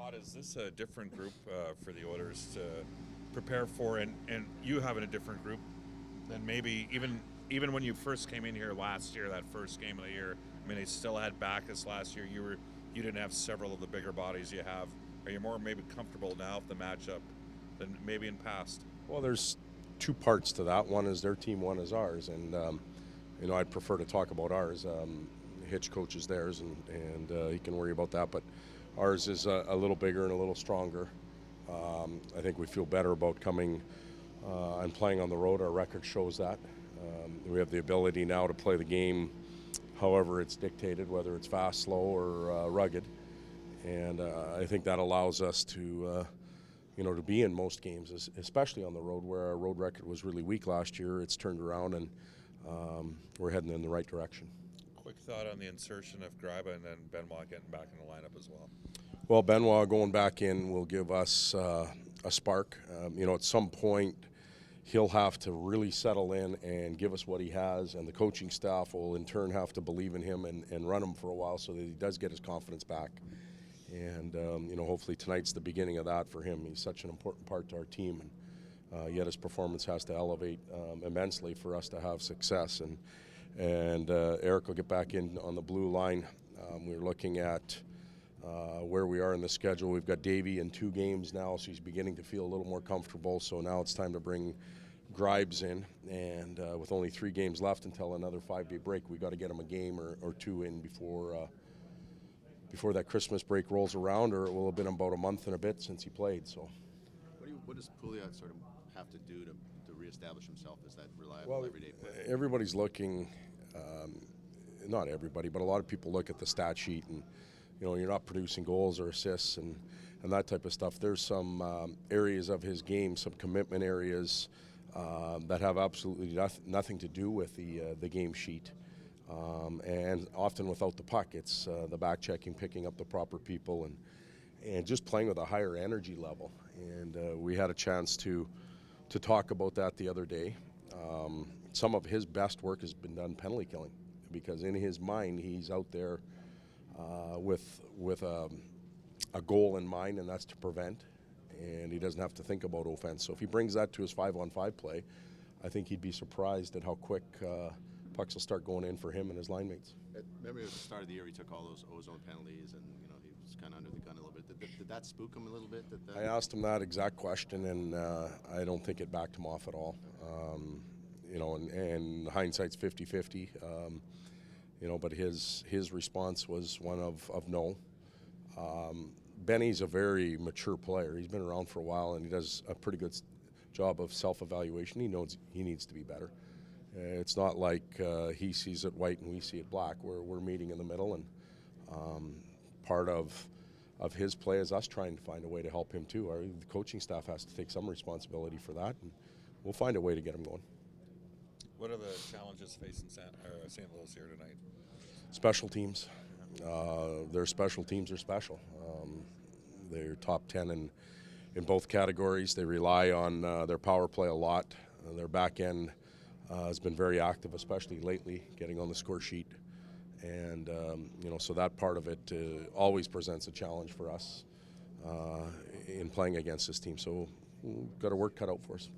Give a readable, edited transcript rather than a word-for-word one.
Todd, is this a different group for the Oilers to prepare for, and you having a different group than maybe even when you first came in here last year, that first game of the year? I mean, they still had Backus last year. You didn't have several of the bigger bodies you have. Are you more maybe comfortable now with the matchup than maybe in past? Well, there's two parts to that. One is their team, one is ours, and I'd prefer to talk about ours. Hitch coaches theirs, and he can worry about that. But ours is a little bigger and a little stronger. I think we feel better about coming and playing on the road. Our record shows that. We have the ability now to play the game however it's dictated, whether it's fast, slow, or rugged. And I think that allows us to to be in most games, especially on the road, where our road record was really weak last year. It's turned around, and we're heading in the right direction. Quick thought on the insertion of Greiba and then Benoit getting back in the lineup as well. Well, Benoit going back in will give us a spark. At some point, he'll have to really settle in and give us what he has, and the coaching staff will in turn have to believe in him and run him for a while so that he does get his confidence back. And hopefully tonight's the beginning of that for him. He's such an important part to our team, and yet his performance has to elevate immensely for us to have success. And Eric will get back in on the blue line. We're looking at where we are in the schedule. We've got Davey in 2 games now, so he's beginning to feel a little more comfortable. So now it's time to bring Gribes in, and with only 3 games left until another 5-day break, we got to get him a game or 2 in before that Christmas break rolls around, or it will have been about a month and a bit since he played. So, what does Pouliot sort of have to do to reestablish himself as that reliable everyday player? Everybody's looking. Not everybody, but a lot of people look at the stat sheet, and you're not producing goals or assists and that type of stuff. There's some areas of his game, some commitment areas that have absolutely nothing to do with the game sheet. And often without the puck, it's the back checking, picking up the proper people, and just playing with a higher energy level. And we had a chance to talk about that the other day. Some of his best work has been done penalty killing, because in his mind he's out there with a goal in mind, and that's to prevent, and he doesn't have to think about offense. So if he brings that to his 5-on-5 play, I think he'd be surprised at how quick pucks will start going in for him and his line mates. Remember at the start of the year he took all those ozone penalties, and he was kind of under the gun a little bit. Did that spook him a little bit? I asked him that exact question, and I don't think it backed him off at all. And hindsight's 50-50. But his response was one of no. Benny's a very mature player. He's been around for a while, and he does a pretty good job of self-evaluation. He knows he needs to be better. It's not like he sees it white and we see it black. We're meeting in the middle, and part of his play is us trying to find a way to help him too. The coaching staff has to take some responsibility for that, and we'll find a way to get him going. What are the challenges facing St. Louis here tonight? Special teams. Their special teams are special. They're top 10 in both categories. They rely on their power play a lot. Their back end has been very active, especially lately, getting on the score sheet. And, so that part of it always presents a challenge for us in playing against this team. So we've got our work cut out for us.